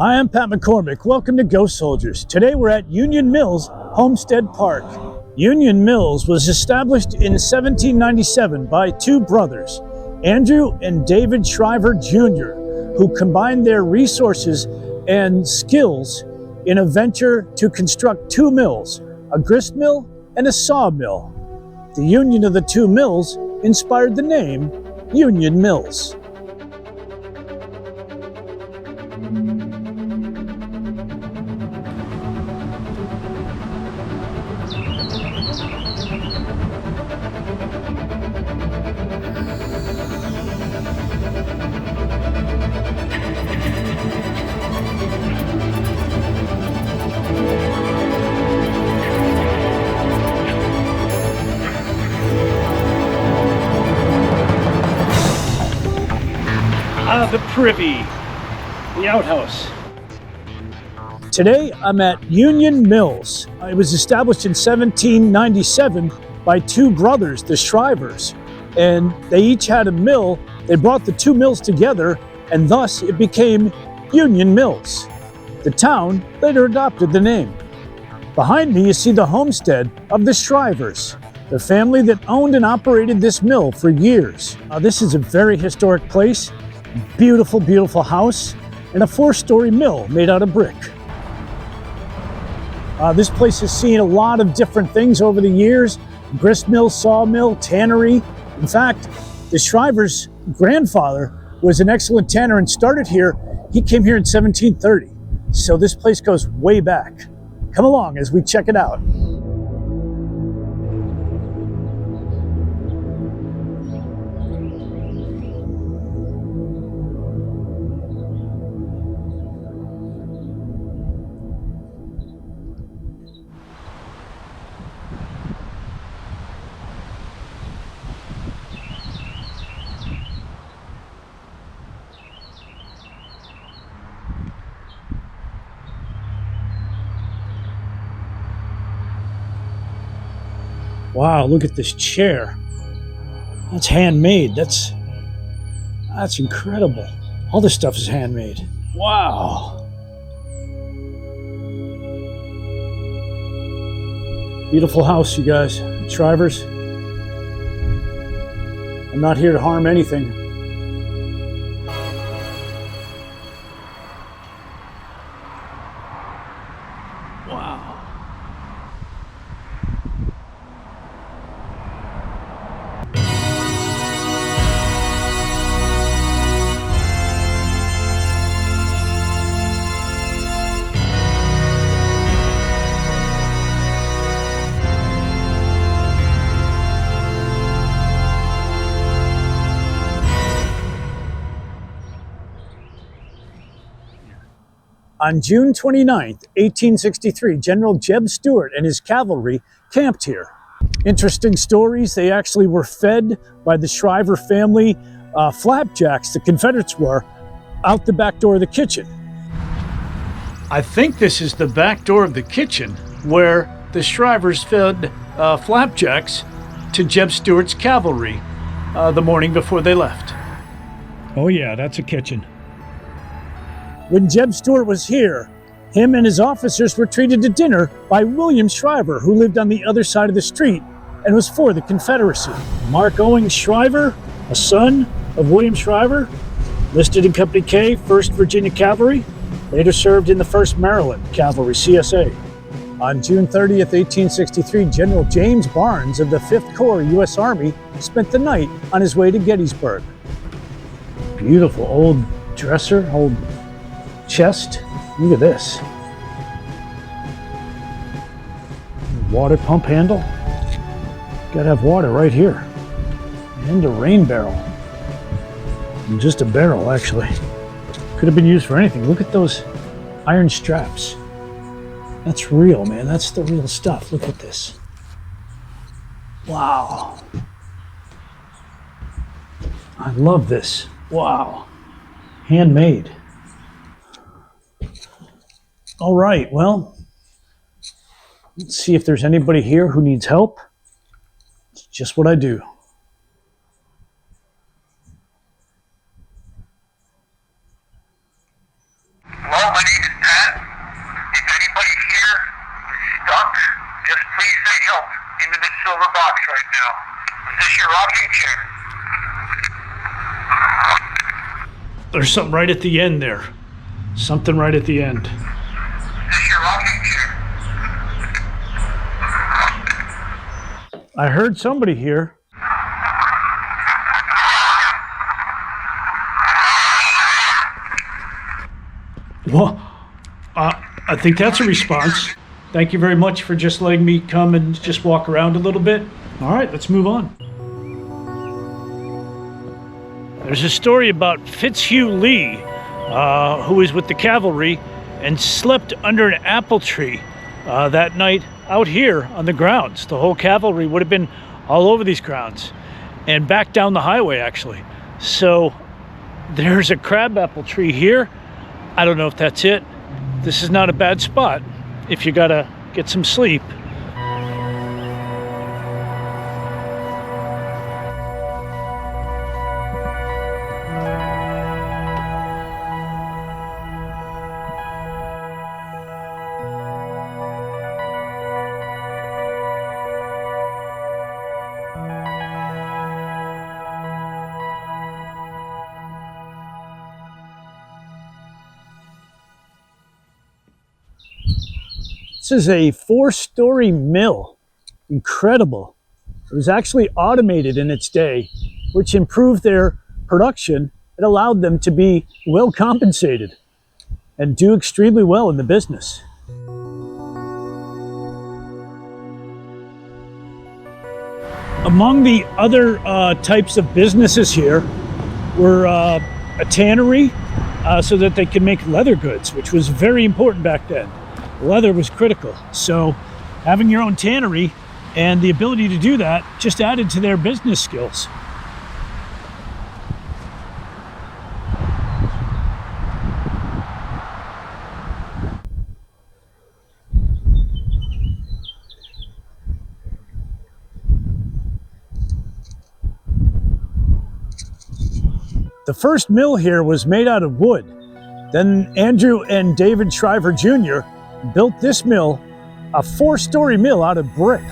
Hi, I'm Pat McCormick. Welcome to Ghost Soldiers. Today we're at Union Mills, Homestead Park. Union Mills was established in 1797 by two brothers, Andrew and David Shriver Jr., who combined their resources and skills in a venture to construct two mills, a grist mill and a sawmill. The union of the two mills inspired the name Union Mills. The privy, the outhouse. Today I'm at Union Mills. It was established in 1797 by two brothers, the Shrivers, and they each had a mill. They brought the two mills together, and thus it became Union Mills. The town later adopted the name. Behind me you see the homestead of the Shrivers, the family that owned and operated this mill for years. This is a very historic place. Beautiful, beautiful house and a four-story mill made out of brick. This place has seen a lot of different things over the years. Grist mill, sawmill, tannery. In fact, the Shriver's grandfather was an excellent tanner and started here. He came here in 1730. So this place goes way back. Come along as we check it out. Wow, look at this chair. That's handmade. That's incredible. All this stuff is handmade. Wow. Beautiful house, you guys. Shrivers. I'm not here to harm anything. Wow. On June 29th, 1863, General Jeb Stuart and his cavalry camped here. Interesting stories. They actually were fed by the Shriver family flapjacks, the Confederates were, out the back door of the kitchen. I think this is the back door of the kitchen where the Shrivers fed flapjacks to Jeb Stuart's cavalry the morning before they left. Oh yeah, that's a kitchen. When Jeb Stuart was here, him and his officers were treated to dinner by William Shriver, who lived on the other side of the street and was for the Confederacy. Mark Owen Shriver, a son of William Shriver, listed in Company K, 1st Virginia Cavalry, later served in the 1st Maryland Cavalry, CSA. On June 30th, 1863, General James Barnes of the 5th Corps U.S. Army spent the night on his way to Gettysburg. Beautiful old dresser, old chest. Look at this. Water pump handle. Gotta have water right here. And a rain barrel. And just a barrel, actually. Could have been used for anything. Look at those iron straps. That's real, man. That's the real stuff. Look at this. Wow. I love this. Wow. Handmade. All right, well, let's see if there's anybody here who needs help. It's just what I do. Hello, my name this your rocking chair? There's something right at the end there. Something right at the end. Is this your rocking chair? I heard somebody here. Well, I think that's a response. Thank you very much for just letting me come and just walk around a little bit. All right, let's move on. There's a story about Fitzhugh Lee, who was with the cavalry and slept under an apple tree that night out here on the grounds. The whole cavalry would have been all over these grounds and back down the highway, actually. So there's a crabapple tree here. I don't know if that's it. This is not a bad spot if you gotta get some sleep. This is a 4-story mill. Incredible. It was actually automated in its day, which improved their production. It allowed them to be well compensated and do extremely well in the business. Among the other types of businesses here were a tannery, so that they could make leather goods, which was very important back then. Leather was critical, so having your own tannery and the ability to do that just added to their business skills. The first mill here was made out of wood. Then Andrew and David Shriver Jr. built this mill, a 4-story mill out of brick.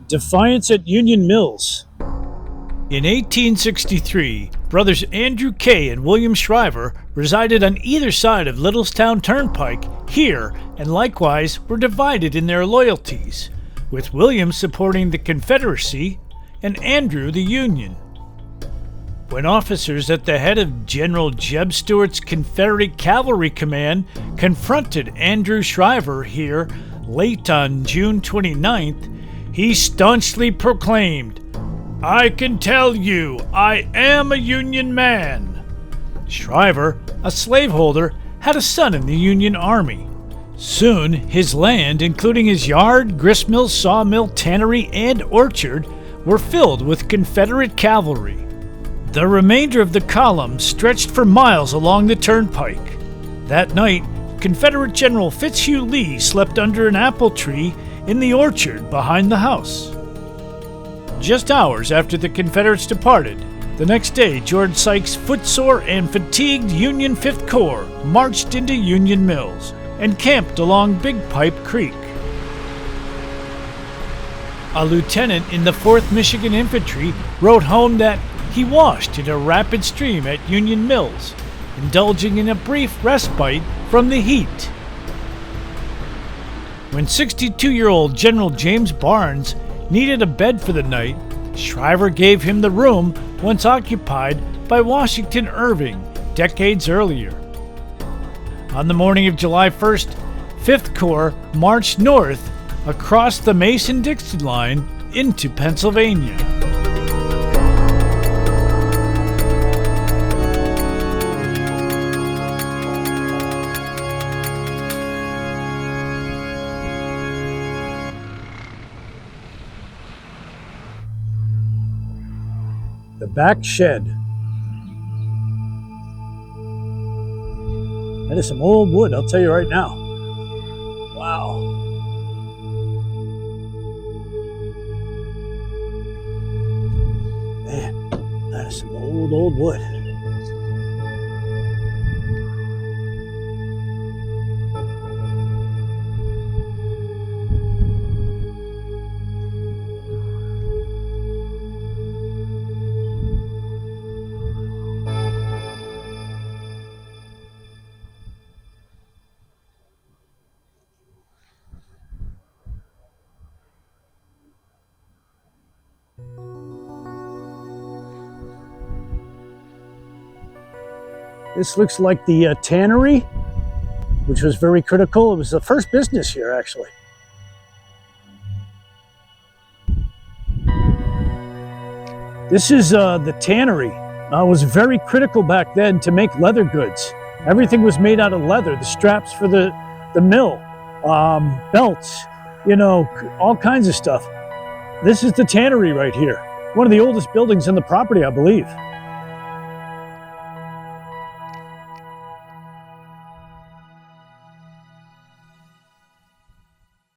Defiance at Union Mills. In 1863, brothers Andrew K. and William Shriver resided on either side of Littlestown Turnpike here, and likewise were divided in their loyalties, with William supporting the Confederacy and Andrew the Union. When officers at the head of General Jeb Stuart's Confederate Cavalry Command confronted Andrew Shriver here late on June 29th, he staunchly proclaimed, "I can tell you, I am a Union man." Shriver, a slaveholder, had a son in the Union Army. Soon, his land, including his yard, gristmill, sawmill, tannery, and orchard, were filled with Confederate cavalry. The remainder of the column stretched for miles along the turnpike. That night, Confederate General Fitzhugh Lee slept under an apple tree in the orchard behind the house. Just hours after the Confederates departed, the next day George Sykes' footsore and fatigued Union 5th Corps marched into Union Mills and camped along Big Pipe Creek. A lieutenant in the 4th Michigan Infantry wrote home that he washed in a rapid stream at Union Mills, indulging in a brief respite from the heat. When 62-year-old General James Barnes needed a bed for the night, Shriver gave him the room once occupied by Washington Irving decades earlier. On the morning of July 1st, 5th Corps marched north across the Mason-Dixon line into Pennsylvania. The back shed. That is some old wood, I'll tell you right now. Wow. Man, that is some old wood. This looks like the tannery, which was very critical. It was the first business here, actually. This is the tannery. It was very critical back then to make leather goods. Everything was made out of leather. The straps for the mill, belts, you know, all kinds of stuff. This is the tannery right here. One of the oldest buildings on the property, I believe.